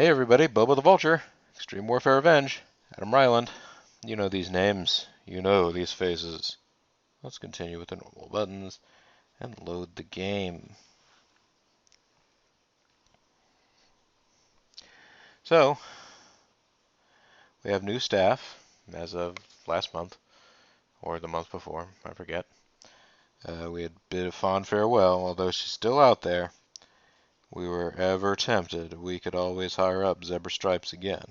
Hey everybody, Bobo the Vulture, Extreme Warfare Revenge, Adam Ryland. You know these names, you know these faces. Let's continue with the normal buttons and load the game. So, we have new staff as of last month, or the month before, I forget. We had bid a fond farewell, although she's still out there. We were ever tempted, we could always hire up Zebra Stripes again.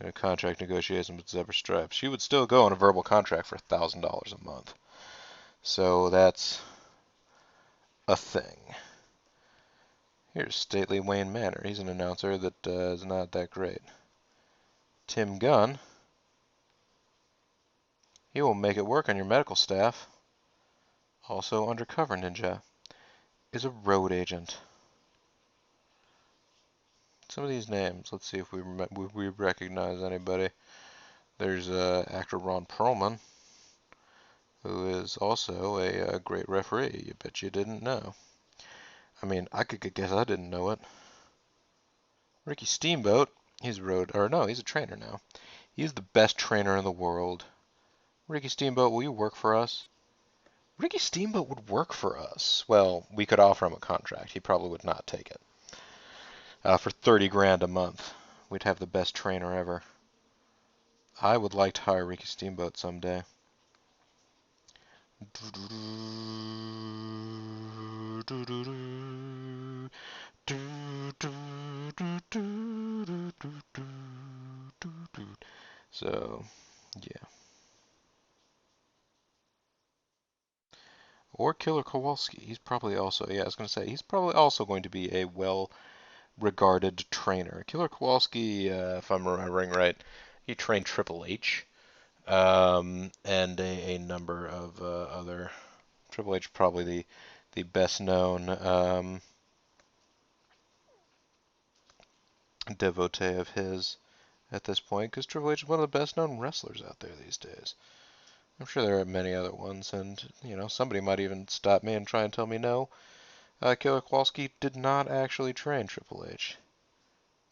In a contract negotiation with Zebra Stripes. She would still go on a verbal contract for $1,000 a month. So that's a thing. Here's stately Wayne Manor. He's an announcer that is not that great. Tim Gunn. He will make it work on your medical staff. Also, Undercover Ninja is a road agent. Some of these names, let's see if we recognize anybody. There's actor Ron Perlman, who is also a great referee. You bet you didn't know. I mean, I could guess I didn't know it. Ricky Steamboat, he's he's a trainer now. He's the best trainer in the world. Ricky Steamboat, will you work for us? Ricky Steamboat would work for us. Well, we could offer him a contract. He probably would not take it. For 30 grand a month, we'd have the best trainer ever. I would like to hire Ricky Steamboat someday. So, yeah. Or Killer Kowalski. He's probably also, yeah, I was going to say, he's probably also going to be a well-regarded trainer. Killer Kowalski, if I'm remembering right, he trained Triple H and a number of other. Triple H probably the best known devotee of his at this point, because Triple H is one of the best known wrestlers out there these days. I'm sure there are many other ones, and somebody might even stop me and try and tell me no. Killer Kowalski did not actually train Triple H.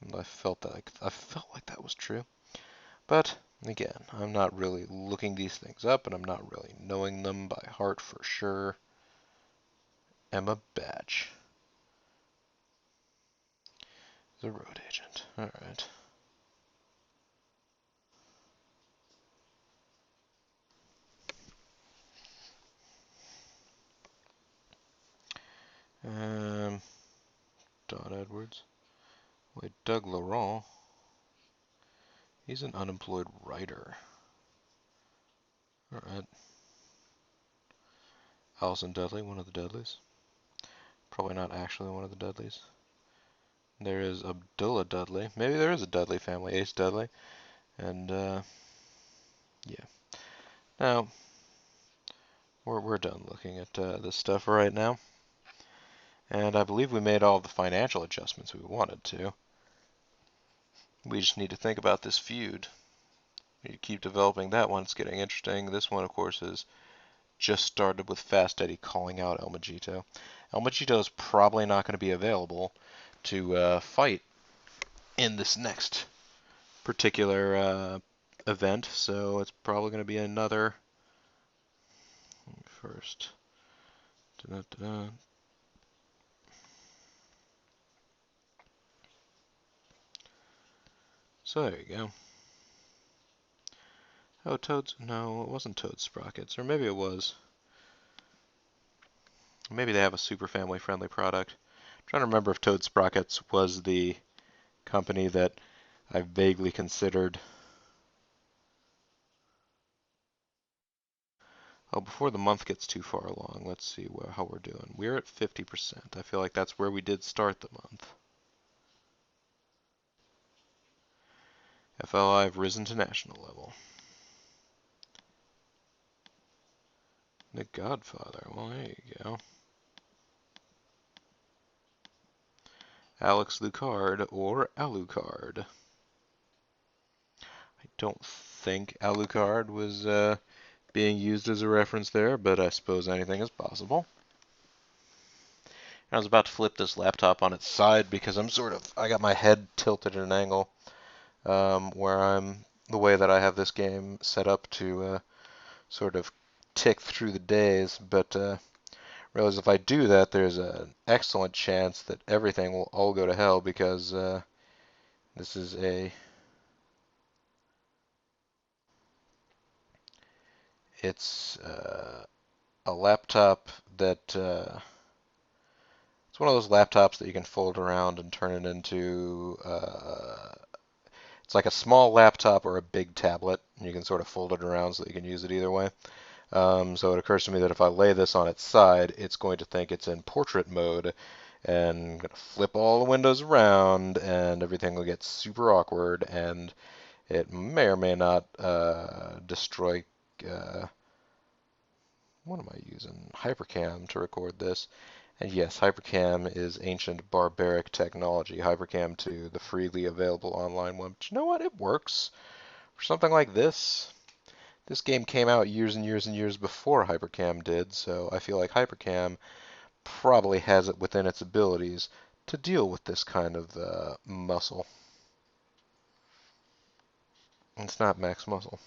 And I felt like that was true. But again, I'm not really looking these things up, and I'm not really knowing them by heart for sure. Emma Batch. The road agent. Alright. Don Edwards. Wait, Doug Laurent. He's an unemployed writer. Alright. Allison Dudley, one of the Dudleys. Probably not actually one of the Dudleys. There is Abdullah Dudley. Maybe there is a Dudley family, Ace Dudley. And, yeah. Now, we're done looking at this stuff right now. And I believe we made all the financial adjustments we wanted to. We just need to think about this feud. You keep developing that one, it's getting interesting. This one, of course, is just started with Fast Eddie calling out El Majito. El Majito is probably not going to be available to fight in this next particular event, so it's probably going to be another first. Da-da-da. So there you go. Oh, Toad's... No, it wasn't Toad Sprockets. Or maybe it was. Maybe they have a super family-friendly product. I'm trying to remember if Toad Sprockets was the company that I vaguely considered. Oh, before the month gets too far along, let's see how we're doing. We're at 50%. I feel like that's where we did start the month. FLI have risen to national level. The Godfather. Well, there you go. Alex Lucard or Alucard. I don't think Alucard was being used as a reference there, but I suppose anything is possible. I was about to flip this laptop on its side because I got my head tilted at an angle where I'm the way that I have this game set up to sort of tick through the days, but realize if I do that, there's an excellent chance that everything will all go to hell because this is it's a laptop that it's one of those laptops that you can fold around and turn it into it's like a small laptop or a big tablet, and you can sort of fold it around so that you can use it either way. So it occurs to me that if I lay this on its side, it's going to think it's in portrait mode and gonna flip all the windows around, and everything will get super awkward, and it may or may not destroy. Uh, what am I using? Hypercam to record this. And yes, Hypercam is ancient barbaric technology. Hypercam 2, the freely available online one. But you know what? It works for something like this. This game came out years and years and years before Hypercam did, so I feel like Hypercam probably has it within its abilities to deal with this kind of muscle. It's not Max Muscle,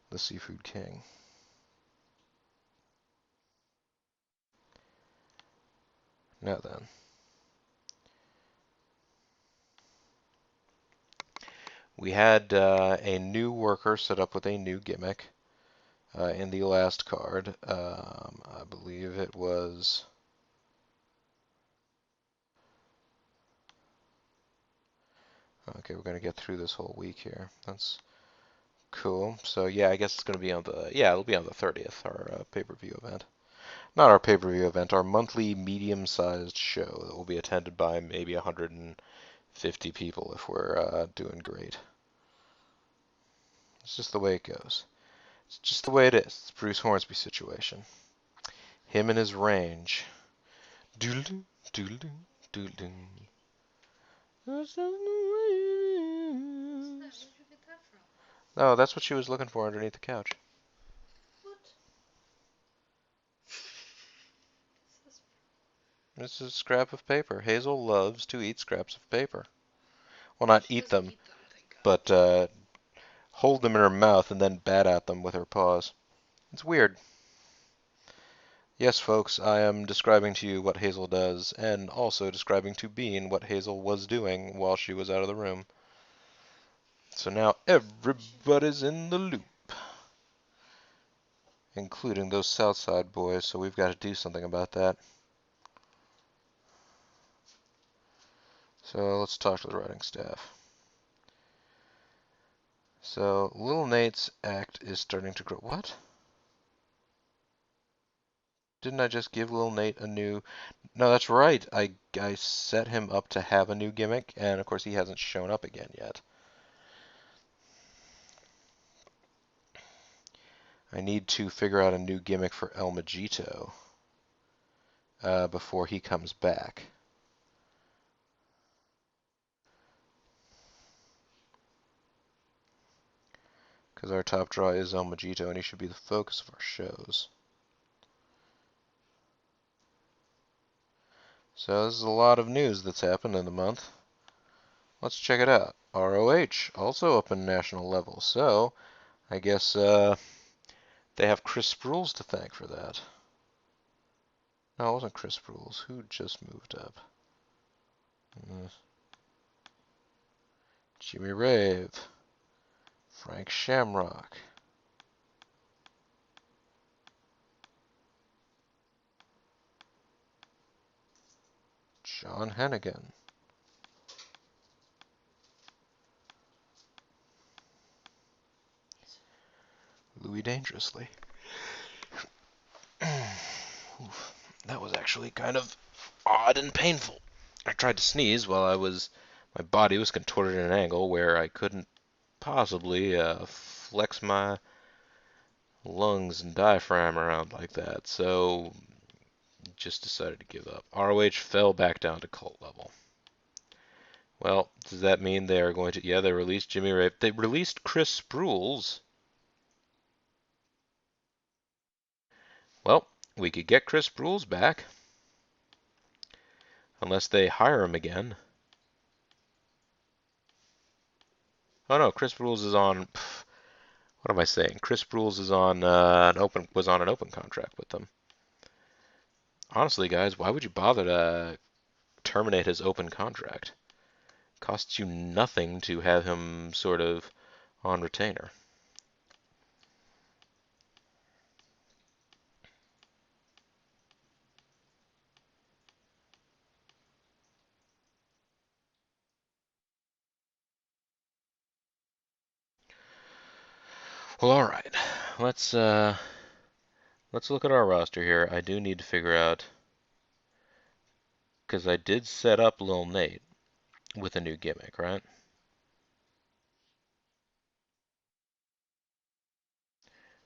the Seafood King. Now then. We had a new worker set up with a new gimmick in the last card. I believe it was... Okay, we're going to get through this whole week here. That's cool. So yeah, I guess it's going to be on the... Yeah, it'll be on the 30th, our pay-per-view event. Not our pay-per-view event, our monthly medium-sized show that will be attended by maybe 150 people if we're doing great. It's just the way it goes. It's just the way it is. It's Bruce Hornsby situation. Him and his range. Doodle-doo, doodle-doo, doodle-doo. That's just the way it is. Where'd you get that from? Oh, that's what she was looking for underneath the couch. What? This is a scrap of paper. Hazel loves to eat scraps of paper. Well, not She eat doesn't them, eat them, thank God. but hold them in her mouth and then bat at them with her paws. It's weird. Yes, folks, I am describing to you what Hazel does, and also describing to Bean what Hazel was doing while she was out of the room. So now everybody's in the loop, including those Southside boys, so we've got to do something about that. So let's talk to the writing staff. So Little Nate's act is starting to grow. What? Didn't I just give Little Nate a new... No, that's right. I set him up to have a new gimmick, and of course he hasn't shown up again yet. I need to figure out a new gimmick for El Majito before he comes back. Because our top draw is El Majito, and he should be the focus of our shows. So this is a lot of news that's happened in the month. Let's check it out. ROH, also up in national level. So, I guess they have Chris Sprules to thank for that. No, it wasn't Chris Sprules. Who just moved up? Jimmy Rave. Frank Shamrock. John Hennigan. Louis Dangerously. That was actually kind of odd and painful. I tried to sneeze while my body was contorted at an angle where I couldn't possibly flex my lungs and diaphragm around like that, so just decided to give up. ROH fell back down to cult level. Well, does that mean they are going to... Yeah, they released Jimmy Rave. They released Chris Sprules. Well, we could get Chris Sprules back. Unless they hire him again. Oh no, Chris Rules is on. What am I saying? Chris Rules is on was on an open contract with them. Honestly, guys, why would you bother to terminate his open contract? Costs you nothing to have him sort of on retainer. Well, all right. Let's look at our roster here. I do need to figure out because I did set up Lil Nate with a new gimmick, right?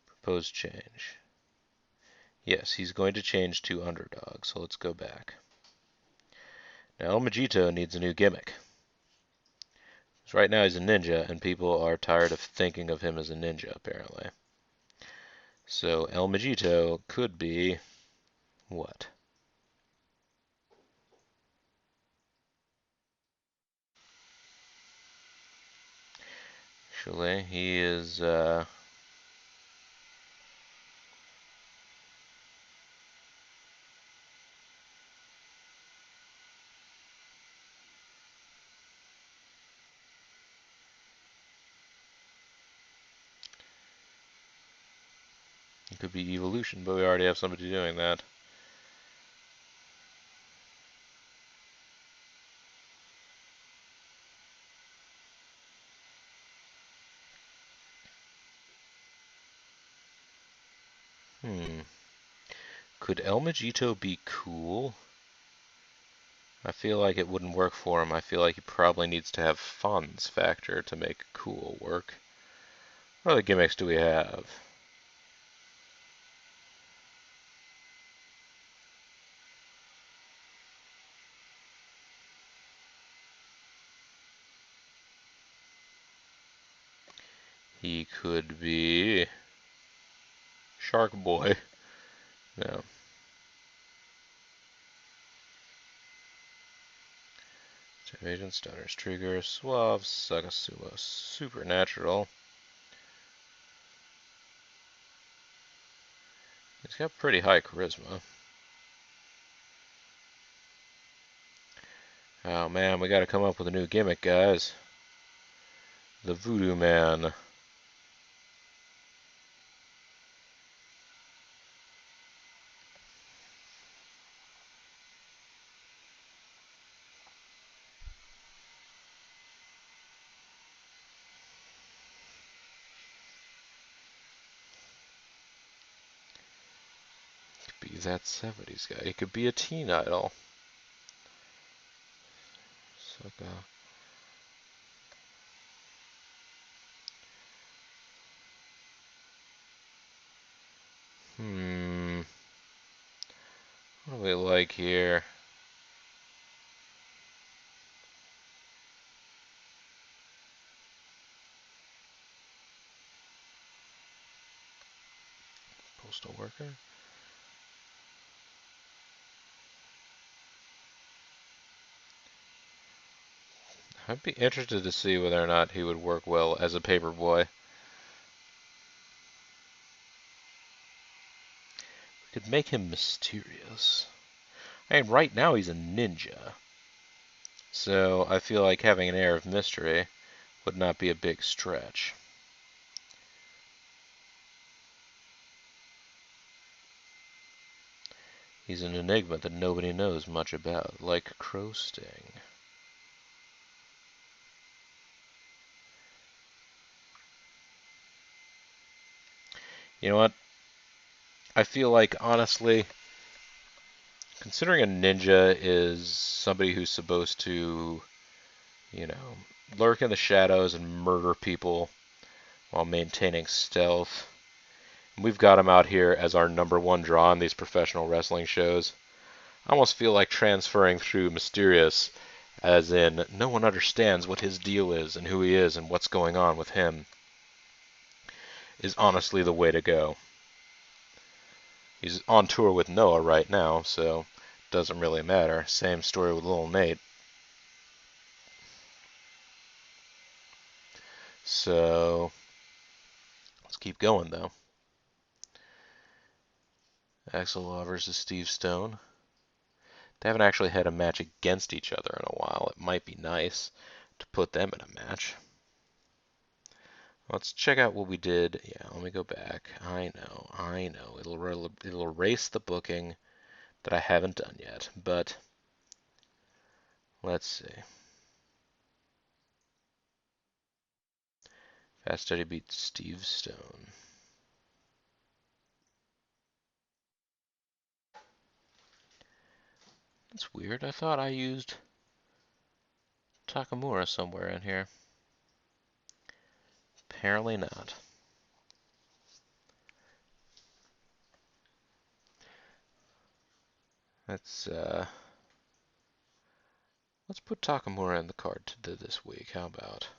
Proposed change. Yes, he's going to change to underdog, so let's go back. Now El Majito needs a new gimmick. So right now he's a ninja, and people are tired of thinking of him as a ninja, apparently. So El Majito could be what? Actually, he is it could be Evolution, but we already have somebody doing that. Could El Majito be cool? I feel like it wouldn't work for him. I feel like he probably needs to have Fonz factor to make cool work. What other gimmicks do we have? He could be Shark Boy. No. Agent, Stunner's Trigger, Suave, Sagasuma, Supernatural. He's got pretty high charisma. Oh man, we gotta come up with a new gimmick, guys. The Voodoo Man. Could be that 70s guy. He could be a teen idol. Sucker. What do we like here? Postal worker? I'd be interested to see whether or not he would work well as a paper boy. We could make him mysterious. I mean, right now he's a ninja. So I feel like having an air of mystery would not be a big stretch. He's an enigma that nobody knows much about, like Crow Sting. You know what? I feel like, honestly, considering a ninja is somebody who's supposed to, you know, lurk in the shadows and murder people while maintaining stealth, we've got him out here as our #1 draw in these professional wrestling shows. I almost feel like transferring through Mysterious, as in no one understands what his deal is and who he is and what's going on with him, is honestly the way to go. He's on tour with Noah right now, so doesn't really matter. Same story with Little Nate. So let's keep going though. Axel Law versus Steve Stone. They haven't actually had a match against each other in a while. It might be nice to put them in a match. Let's check out what we did. Yeah, let me go back. I know. It'll erase the booking that I haven't done yet, but let's see. Fast Eddie beat Steve Stone. That's weird. I thought I used Takamura somewhere in here. Apparently not. Let's put Takamura in the card to this week. How about?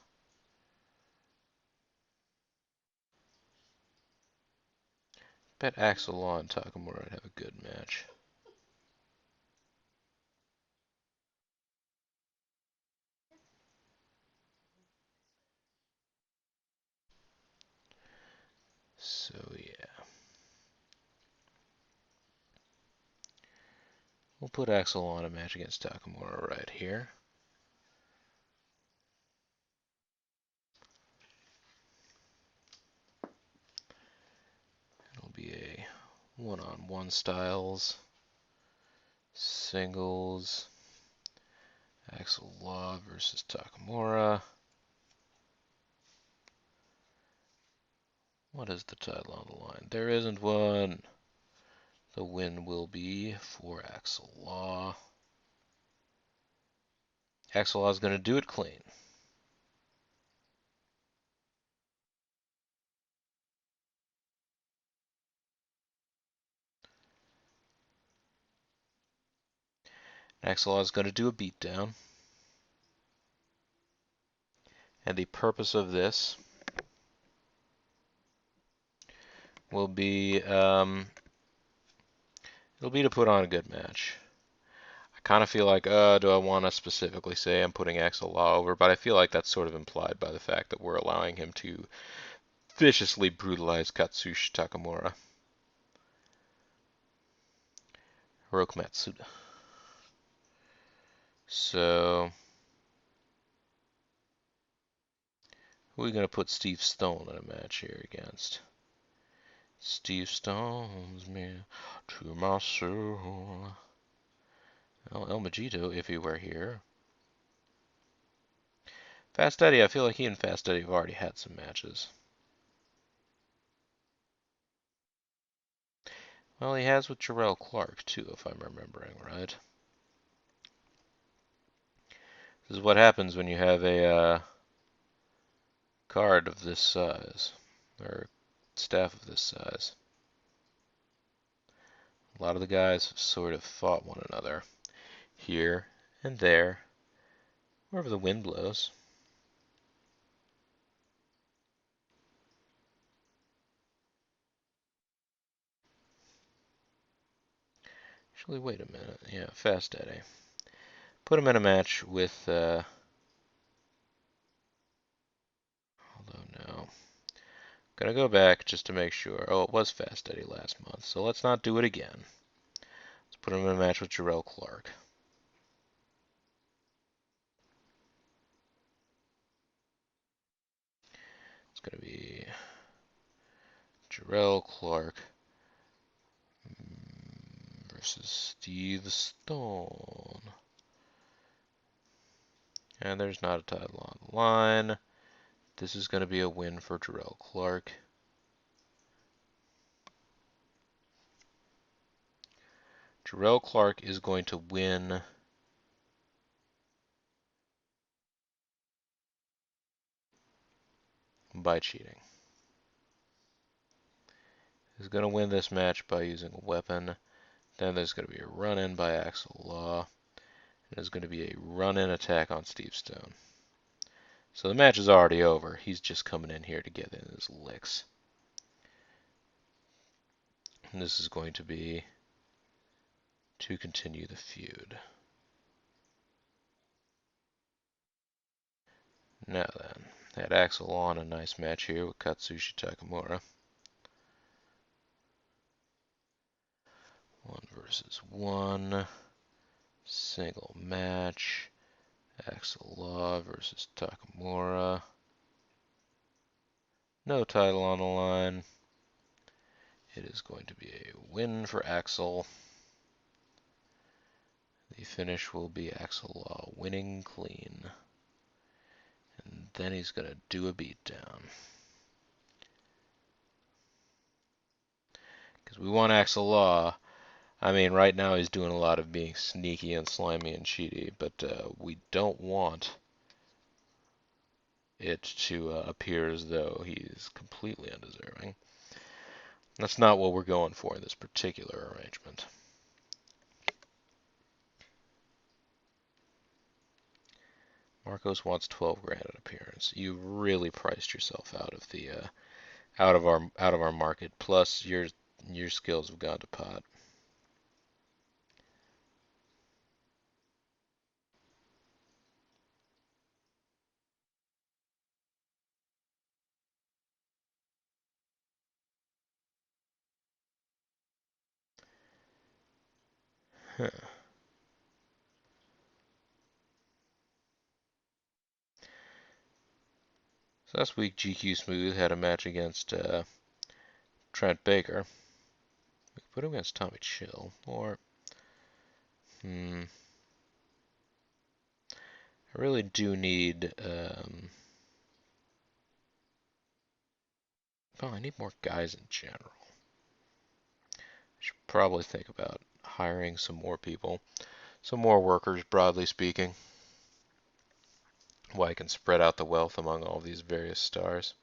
Bet Axel Law and Takamura would have a good match. So yeah. We'll put Axel on a match against Takamura right here. It'll be a one-on-one styles, singles, Axel Law versus Takamura. What is the title on the line? There isn't one. The win will be for Axel Law. Axel Law is going to do it clean. Axel Law is going to do a beatdown. And the purpose of this will be, it'll be to put on a good match. I kind of feel like, do I want to specifically say I'm putting Axel Law over? But I feel like that's sort of implied by the fact that we're allowing him to viciously brutalize Katsushi Takamura. Hiroki Matsuda. So, who are we going to put Steve Stone in a match here against? Steve Stone's me to my soul. Well, El Magito, if he were here. Fast Eddie, I feel like he and Fast Eddie have already had some matches. Well, he has with Jarrell Clark, too, if I'm remembering right. This is what happens when you have a card of this size, or staff of this size. A lot of the guys sort of fought one another here and there, wherever the wind blows. Actually, wait a minute. Yeah, Fast Eddie. Put him in a match with, although no. Gonna go back just to make sure. Oh, it was Fast Eddie last month, so let's not do it again. Let's put him in a match with Jarrell Clark. It's gonna be Jarrell Clark versus Steve Stone. And there's not a title on the line. This is going to be a win for Jarrell Clark. Jarrell Clark is going to win by cheating. He's going to win this match by using a weapon. Then there's going to be a run-in by Axel Law. And there's going to be a run-in attack on Steve Stone. So the match is already over. He's just coming in here to get in his licks. And this is going to be to continue the feud. Now then, had Axel on a nice match here with Katsushi Takamura. 1 versus 1 single match. Axel Law versus Takamura. No title on the line. It is going to be a win for Axel. The finish will be Axel Law winning clean. And then he's going to do a beatdown. Because we want Axel Law. I mean, right now he's doing a lot of being sneaky and slimy and cheaty, but we don't want it to appear as though he's completely undeserving. That's not what we're going for in this particular arrangement. Marcos wants 12 grand an appearance. You really priced yourself out of the out of our market. Plus your skills have gone to pot. Huh. So last week GQ Smooth had a match against Trent Baker. We could put him against Tommy Chill, or I really do need oh, I need more guys in general. I should probably think about hiring some more people, some more workers, broadly speaking. Why I can spread out the wealth among all these various stars.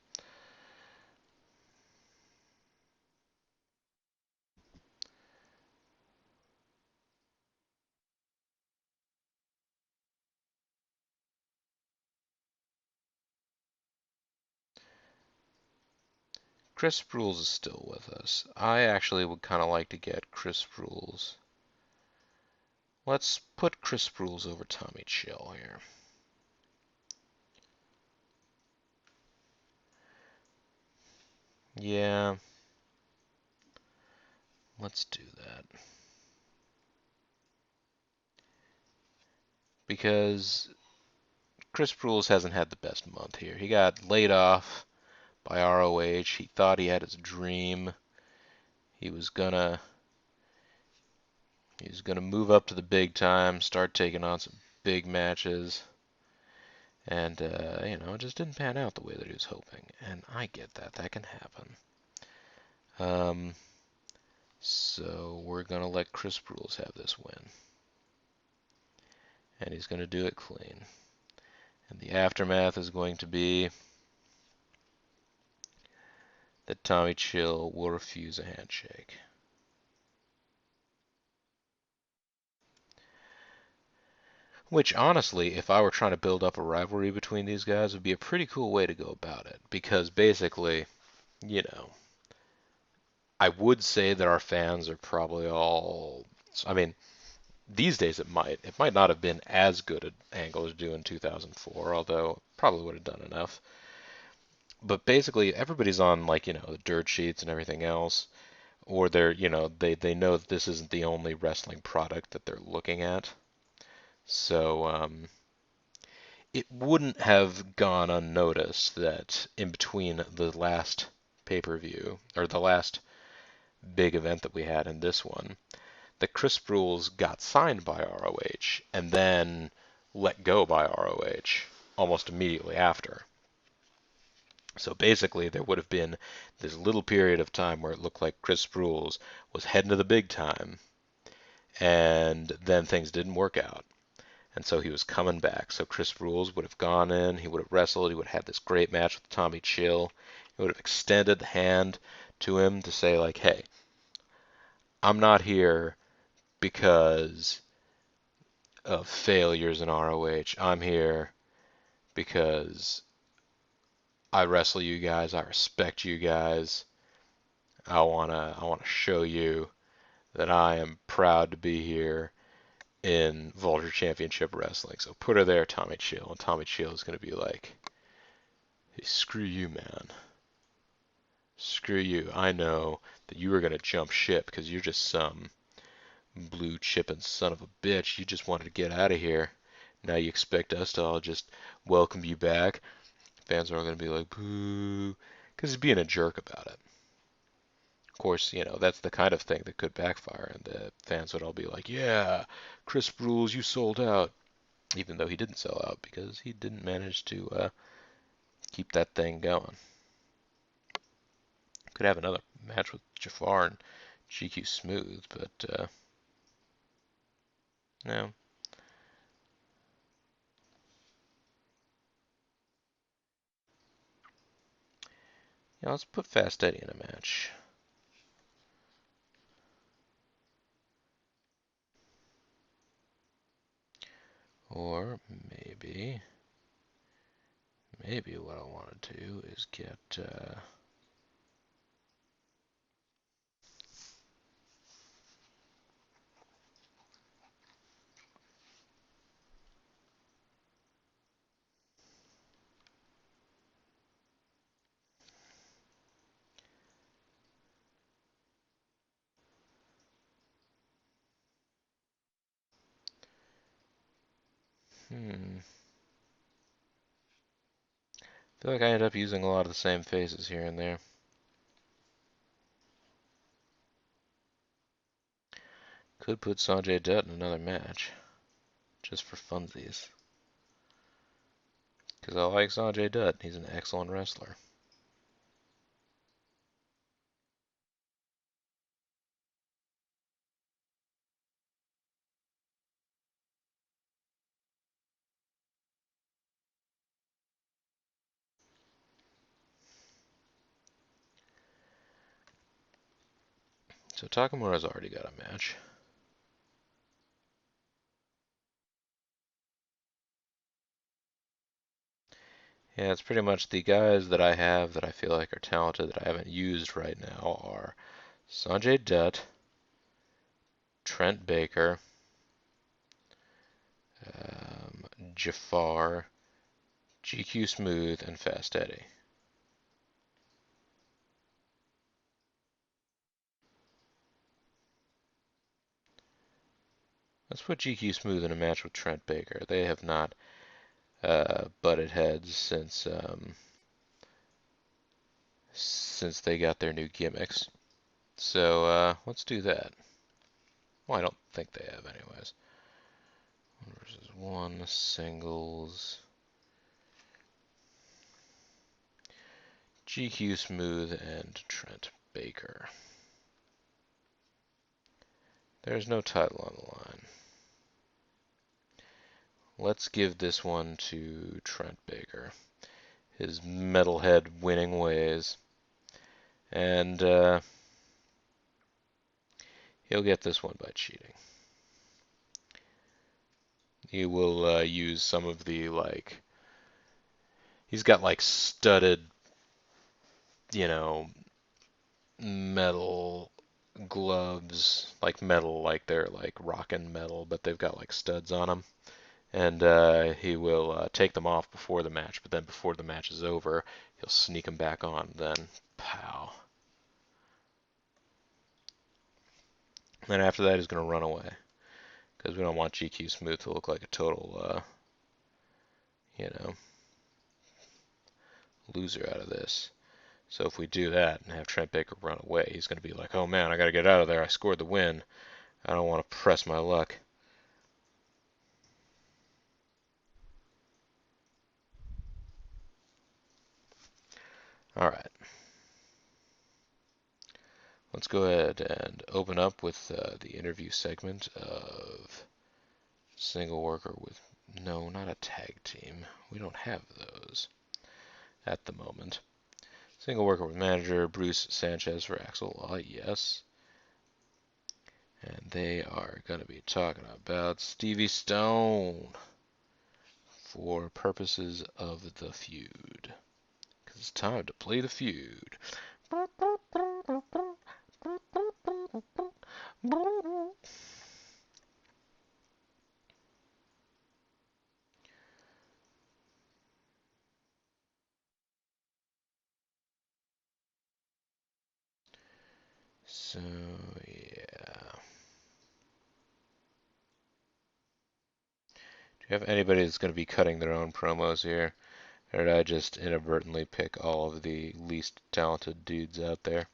Chris Sprules is still with us. I actually would kind of like to get Chris Sprules. Let's put Chris Sprules over Tommy Chill here. Yeah. Let's do that. Because Chris Sprules hasn't had the best month here. He got laid off by ROH. He thought he had his dream. He was gonna move up to the big time, start taking on some big matches. And, it just didn't pan out the way that he was hoping. And I get that. That can happen. So we're going to let Chris Sprules have this win. And he's going to do it clean. And the aftermath is going to be that Tommy Chill will refuse a handshake. Which, honestly, if I were trying to build up a rivalry between these guys, would be a pretty cool way to go about it. Because basically, I would say that our fans are probably all... I mean, these days it might not have been as good an angle as do in 2004, although probably would have done enough. But basically everybody's on the dirt sheets and everything else, or they know that this isn't the only wrestling product that they're looking at. So it wouldn't have gone unnoticed that in between the last pay-per-view or the last big event that we had in this one, that Chris Sprules got signed by ROH and then let go by ROH almost immediately after. So basically, there would have been this little period of time where it looked like Chris Sprules was heading to the big time, and then things didn't work out. And so he was coming back. So Chris Sprules would have gone in, he would have wrestled, he would have had this great match with Tommy Chill. He would have extended the hand to him to say, like, hey, I'm not here because of failures in ROH. I'm here because I wrestle you guys, I respect you guys. I wanna show you that I am proud to be here in Vulture Championship Wrestling. So put her there, Tommy Chill, and Tommy Chill is going to be like, hey, screw you, man. Screw you. I know that you were going to jump ship because you're just some blue chipping son of a bitch. You just wanted to get out of here. Now you expect us to all just welcome you back. Fans are all going to be like, boo, because he's being a jerk about it. Of course, that's the kind of thing that could backfire, and the fans would all be like, yeah, Chris Rules, you sold out. Even though he didn't sell out because he didn't manage to keep that thing going. Could have another match with Jafar and GQ Smooth, but no. Yeah, let's put Fast Eddie in a match. Or maybe what I want to do is get I feel like I end up using a lot of the same faces here and there. Could put Sanjay Dutt in another match, just for funsies. Because I like Sanjay Dutt. He's an excellent wrestler. So Takamura's already got a match. Yeah, it's pretty much the guys that I have that I feel like are talented that I haven't used right now are Sanjay Dutt, Trent Baker, Jafar, GQ Smooth, and Fast Eddie. Let's put GQ Smooth in a match with Trent Baker. They have not butted heads since they got their new gimmicks. So let's do that. Well, I don't think they have, anyways. 1 versus 1 singles. GQ Smooth and Trent Baker. There's no title on the line. Let's give this one to Trent Baker. His metalhead winning ways. And he'll get this one by cheating. He will use some of the, he's got studded, metal gloves, metal, they're rockin' metal, but they've got studs on them. And he will take them off before the match, but then before the match is over, he'll sneak them back on. Then, pow. And after that, he's going to run away. Because we don't want GQ Smooth to look like a total, loser out of this. So if we do that and have Trent Baker run away, he's going to be like, oh man, I got to get out of there. I scored the win. I don't want to press my luck. All right. Let's go ahead and open up with the interview segment of single worker with, no, not a tag team. We don't have those at the moment. Single worker with manager Bruce Sanchez for Axel Law, yes. And they are going to be talking about Stevie Stone for purposes of the feud. Because it's time to play the feud. So, yeah. Do you have anybody that's going to be cutting their own promos here? Or did I just inadvertently pick all of the least talented dudes out there?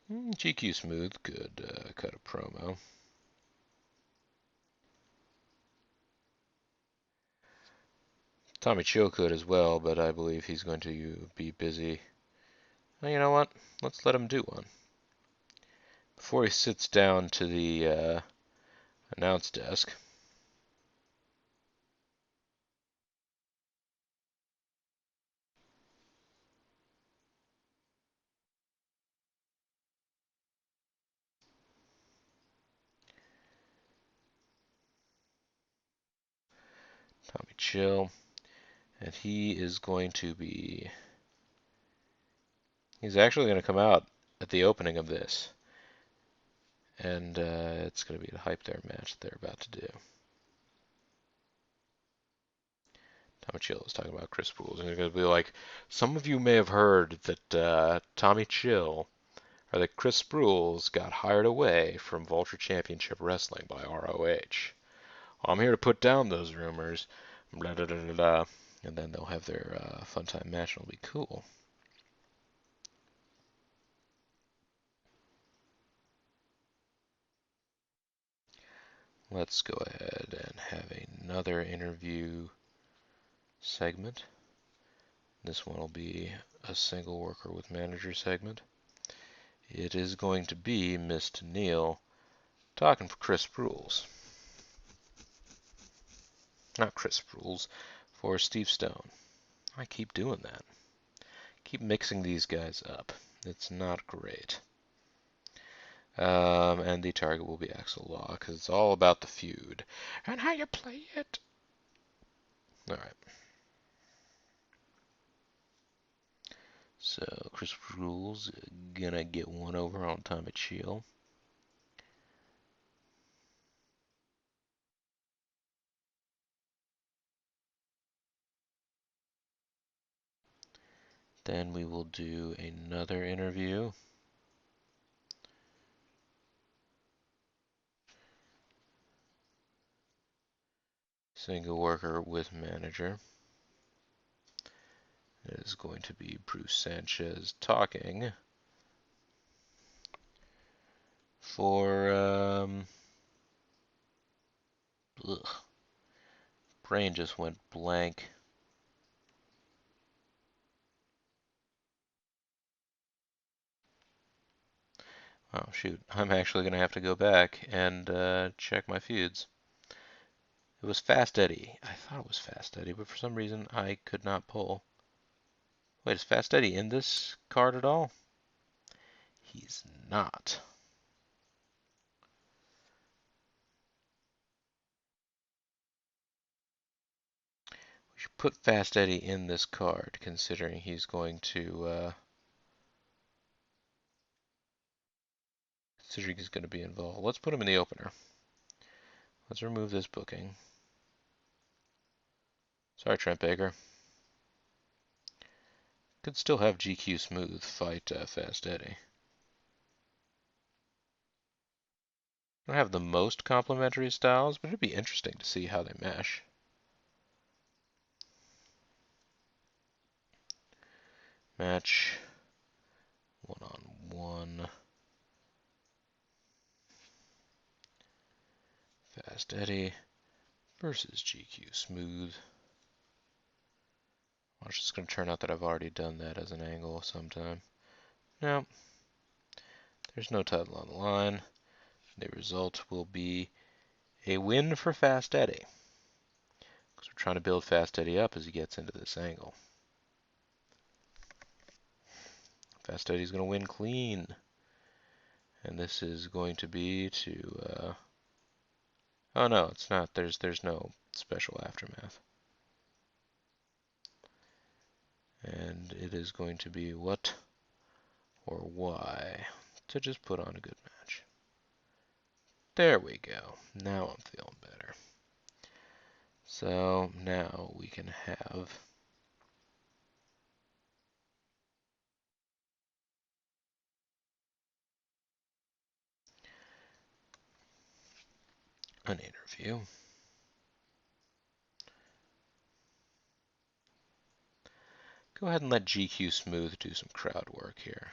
GQ Smooth could cut a promo. Tommy Chill could as well, but I believe he's going to be busy. Well, you know what? Let's let him do one. Before he sits down to the announce desk. Tommy Chill. And he is going to be. He's actually going to come out at the opening of this. And it's going to be the Hype There match that they're about to do. Tommy Chill is talking about Chris Spools. And they're going to be like, some of you may have heard that Tommy Chill, or that Chris Sprules got hired away from Vulture Championship Wrestling by ROH. I'm here to put down those rumors. Blah, blah, blah, blah, blah. And then they'll have their fun time match and it'll be cool. Let's go ahead and have another interview segment. This one will be a single worker with manager segment. It is going to be Mr. Neil talking for Chris Sprules. Not Chris Sprules, for Steve Stone. I keep doing that. Keep mixing these guys up. It's not great. And the target will be Axel Law, because it's all about the feud and how you play it. Alright. So, Chris Rules gonna get one over on Tommy Chill. Then we will do another interview. Single worker with manager. It is going to be Bruce Sanchez talking for ugh, brain just went blank. Oh shoot, I'm actually gonna have to go back and check my feuds. It was Fast Eddie. I thought it was Fast Eddie, but for some reason I could not pull. Wait, is Fast Eddie in this card at all? He's not. We should put Fast Eddie in this card, considering he's going to be involved. Let's put him in the opener. Let's remove this booking. Sorry, Trent Baker. Could still have GQ Smooth fight Fast Eddie. Don't have the most complementary styles, but it'd be interesting to see how they mesh. Match 1-on-1. Fast Eddie versus GQ Smooth. Watch, it's going to turn out that I've already done that as an angle sometime. No, there's no title on the line. The result will be a win for Fast Eddie. Because we're trying to build Fast Eddie up as he gets into this angle. Fast Eddie's going to win clean. And this is going to be to... oh no, it's not. There's no special aftermath. And it is going to be what or why to just put on a good match. There we go. Now I'm feeling better. So now we can have an interview. Go ahead and let GQ Smooth do some crowd work here.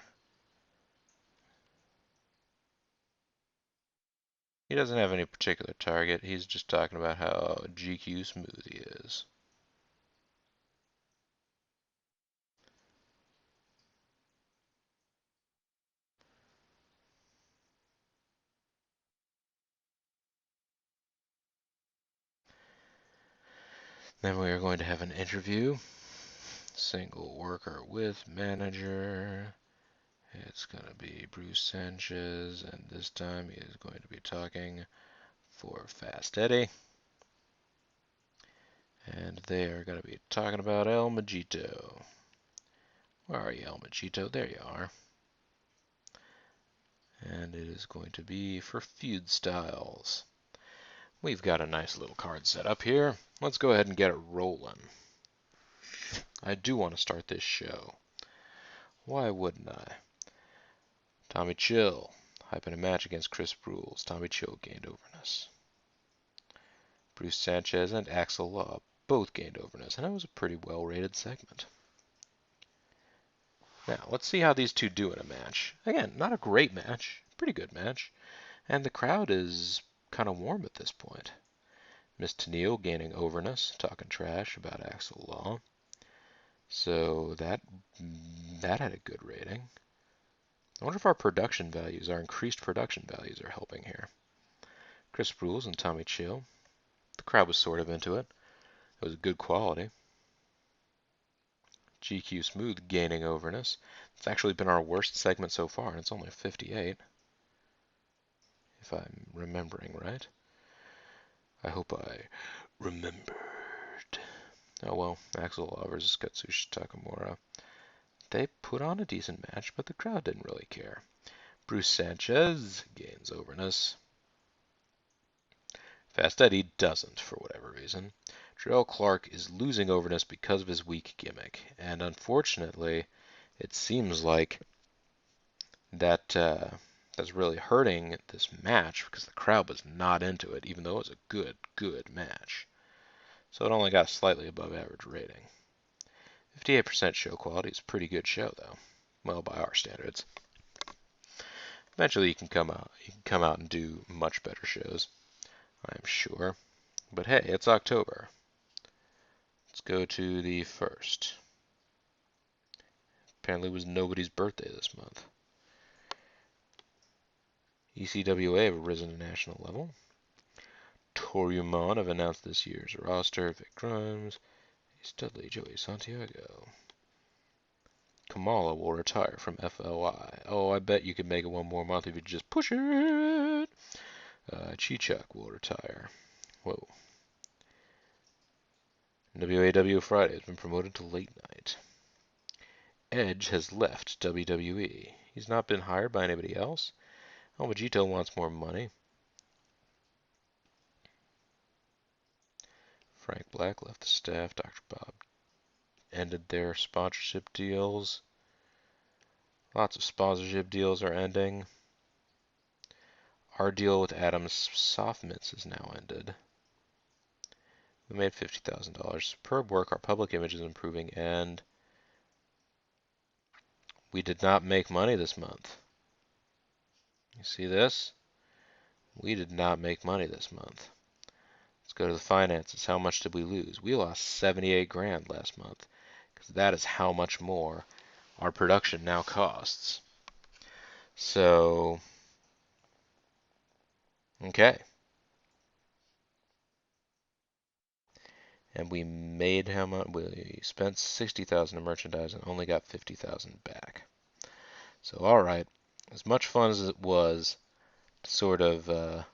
He doesn't have any particular target. He's just talking about how GQ Smooth he is. Then we are going to have an interview. Single worker with manager. It's going to be Bruce Sanchez, and this time he is going to be talking for Fast Eddie. And they are going to be talking about El Majito. Where are you, El Majito? There you are. And it is going to be for Feud Styles. We've got a nice little card set up here. Let's go ahead and get it rolling. I do want to start this show. Why wouldn't I? Tommy Chill, hyping a match against Chris Brules. Tommy Chill gained overness. Bruce Sanchez and Axel Law both gained overness, and it was a pretty well-rated segment. Now, let's see how these two do in a match. Again, not a great match, pretty good match, and the crowd is kind of warm at this point. Miss Tenille gaining overness, talking trash about Axel Law. So that had a good rating. I wonder if our production values, our increased production values, are helping here. Chris Brules and Tommy Chill. The crowd was sort of into it. It was good quality. GQ Smooth gaining overness. It's actually been our worst segment so far, and it's only 58. If I'm remembering right. I hope I remembered. Oh well, Axel Law versus Katsushi Takamura. They put on a decent match, but the crowd didn't really care. Bruce Sanchez gains overness. Fast Eddie doesn't, for whatever reason. Jarrell Clark is losing overness because of his weak gimmick, and unfortunately, it seems like that that's really hurting this match because the crowd was not into it, even though it was a good match. So it only got slightly above average rating. 58% show quality is a pretty good show, though. Well, by our standards. Eventually, you can come out and do much better shows, I'm sure. But hey, it's October. Let's go to the 1st. Apparently, it was nobody's birthday this month. ECWA have risen to national level. Toryumon have announced this year's roster. Vic Grimes, Ace Dudley, Joey Santiago. Kamala will retire from FLI. Oh, I bet you could make it one more month if you just push it. Chichuk will retire. Whoa. WAW Friday has been promoted to late night. Edge has left WWE. He's not been hired by anybody else. El Majito wants more money. Frank Black left the staff. Dr. Bob ended their sponsorship deals. Lots of sponsorship deals are ending. Our deal with Adams Soft Mints is now ended. We made $50,000. Superb work. Our public image is improving, and we did not make money this month. You see this? We did not make money this month. Let's go to the finances. How much did we lose? We lost 78 grand last month, because that is how much more our production now costs. So, okay. And we made how much? We spent 60,000 in merchandise and only got 50,000 back. So, all right. As much fun as it was to sort of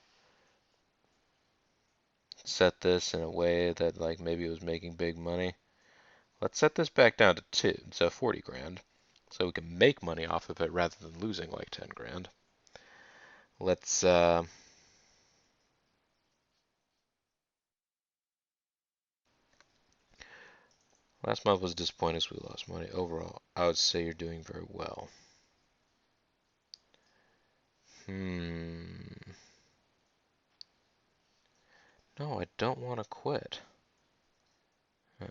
set this in a way that like maybe it was making big money, let's set this back down to 40 grand, so we can make money off of it rather than losing like 10 grand. Let's Last month was disappointing as we lost money. Overall, I would say you're doing very well. No, I don't want to quit.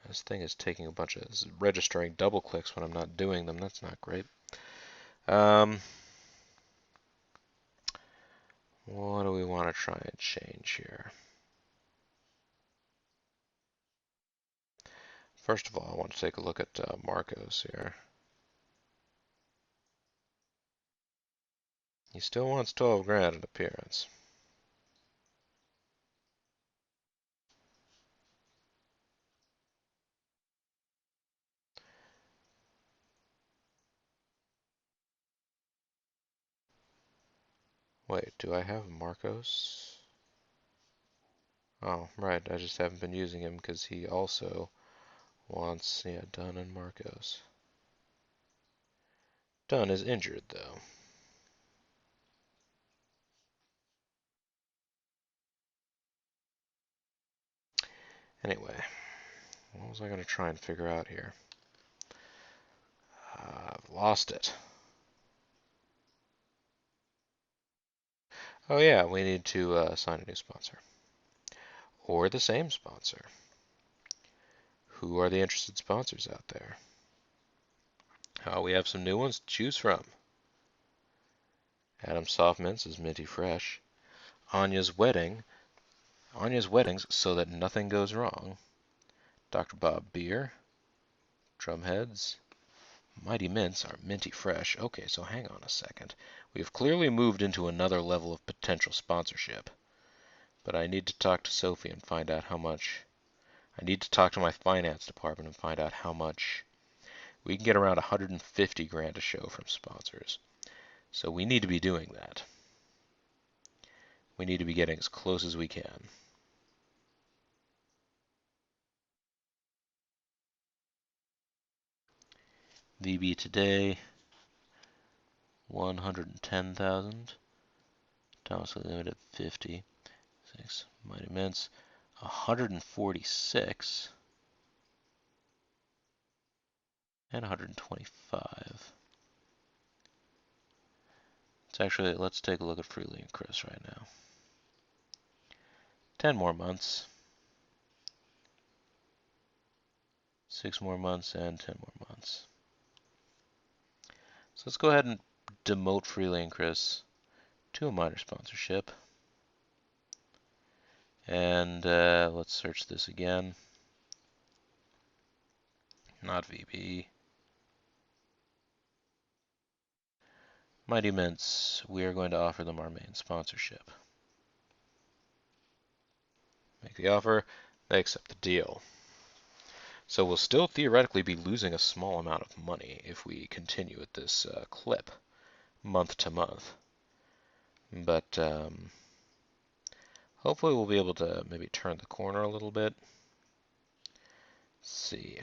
This thing is taking a bunch of, this is registering double clicks when I'm not doing them. That's not great. What do we want to try and change here? First of all, I want to take a look at Marcos here. He still wants 12 grand in appearance. Wait, do I have Marcos? Oh, right, I just haven't been using him because he also wants, yeah, Dunn and Marcos. Dunn is injured, though. Anyway, what was I going to try and figure out here? I've lost it. Oh yeah, we need to assign a new sponsor. Or the same sponsor. Who are the interested sponsors out there? Oh, we have some new ones to choose from. Adam Soft Mints is Minty Fresh. Anya's Weddings, so that nothing goes wrong. Dr. Bob Beer. Drumheads. Mighty Mints are Minty Fresh. Okay, so hang on a second. We have clearly moved into another level of potential sponsorship. But I need to talk to Sophie and find out how much. I need to talk to my finance department and find out how much. We can get around 150 grand a show from sponsors. So we need to be doing that. We need to be getting as close as we can. VB today, 110,000. Thomas Limited, 50. 6. Mighty Mints, 146. And 125. Let's take a look at Freely and Chris right now. 10 more months. 6 more months and 10 more months. So let's go ahead and demote Freely and Chris to a minor sponsorship. And let's search this again. Not VB. Mighty Mints, we are going to offer them our main sponsorship. Make the offer, they accept the deal. So we'll still theoretically be losing a small amount of money if we continue at this clip, month to month. But hopefully we'll be able to maybe turn the corner a little bit. Let's see,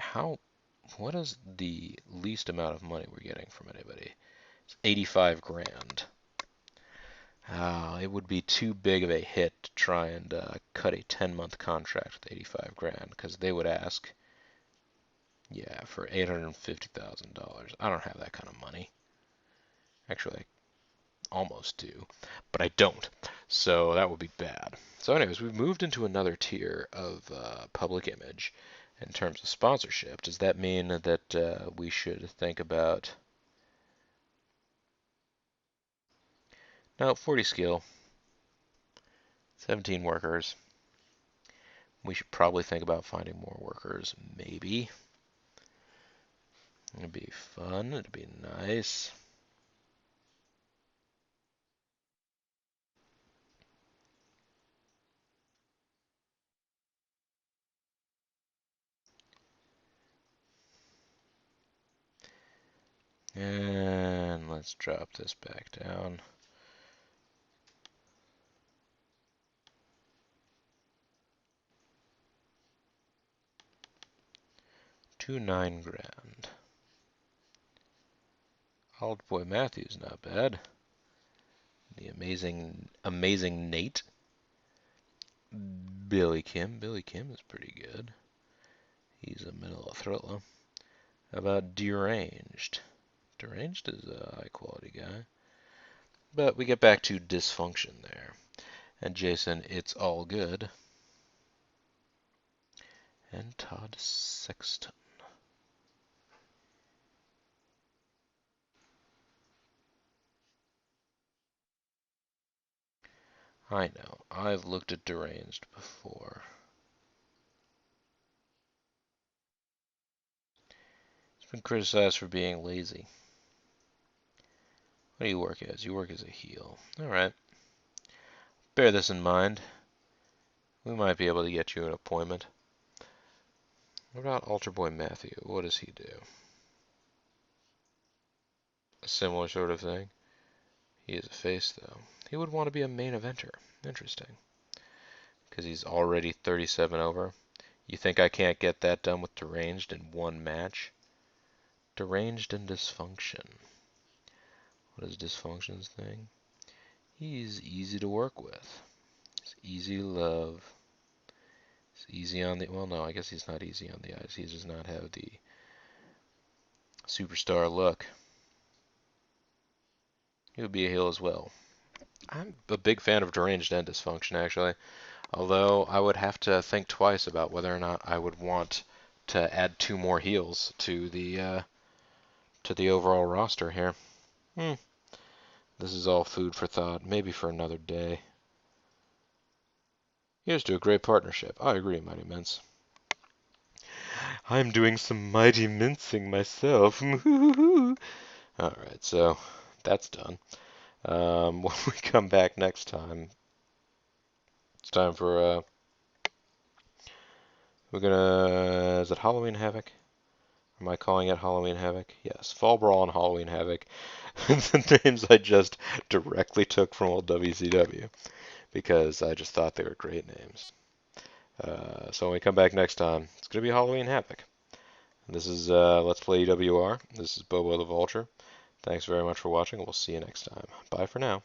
what is the least amount of money we're getting from anybody? It's 85 grand. It would be too big of a hit to try and cut a 10-month contract with 85 grand, because they would ask, yeah, for $850,000. I don't have that kind of money. Actually, I almost do, but I don't. So that would be bad. So anyways, we've moved into another tier of public image in terms of sponsorship. Does that mean that we should think about... No, 40 skill, 17 workers. We should probably think about finding more workers, maybe. It'd be fun, it'd be nice. And let's drop this back down. To 9 grand. Old Boy Matthews, not bad. The amazing Nate. Billy Kim is pretty good. He's a middle thriller. How about Deranged? Deranged is a high quality guy. But we get back to Dysfunction there. And Jason, It's All Good. And Todd Sexton. I know, I've looked at Deranged before. He's been criticized for being lazy. What do you work as? You work as a heel. Alright. Bear this in mind. We might be able to get you an appointment. What about Altar Boy Matthew? What does he do? A similar sort of thing. He is a face, though. He would want to be a main eventer. Interesting. Because he's already 37 over. You think I can't get that done with Deranged in one match? Deranged and Dysfunction. What is Dysfunction's thing? He's easy to work with. He's easy to love. He's easy on the... Well, no, I guess he's not easy on the eyes. He does not have the superstar look. He would be a heel as well. I'm a big fan of Deranged and Dysfunction, actually. Although I would have to think twice about whether or not I would want to add 2 more heels to the overall roster here. This is all food for thought, maybe for another day. Here's to a great partnership. I agree, Mighty Mince. I'm doing some mighty mincing myself. Alright, so that's done. When we come back next time, it's time for, is it Halloween Havoc? Am I calling it Halloween Havoc? Yes, Fall Brawl and Halloween Havoc. The names I just directly took from old WCW because I just thought they were great names. So when we come back next time, it's going to be Halloween Havoc. This is Let's Play EWR. This is Bobo the Vulture. Thanks very much for watching, and we'll see you next time. Bye for now.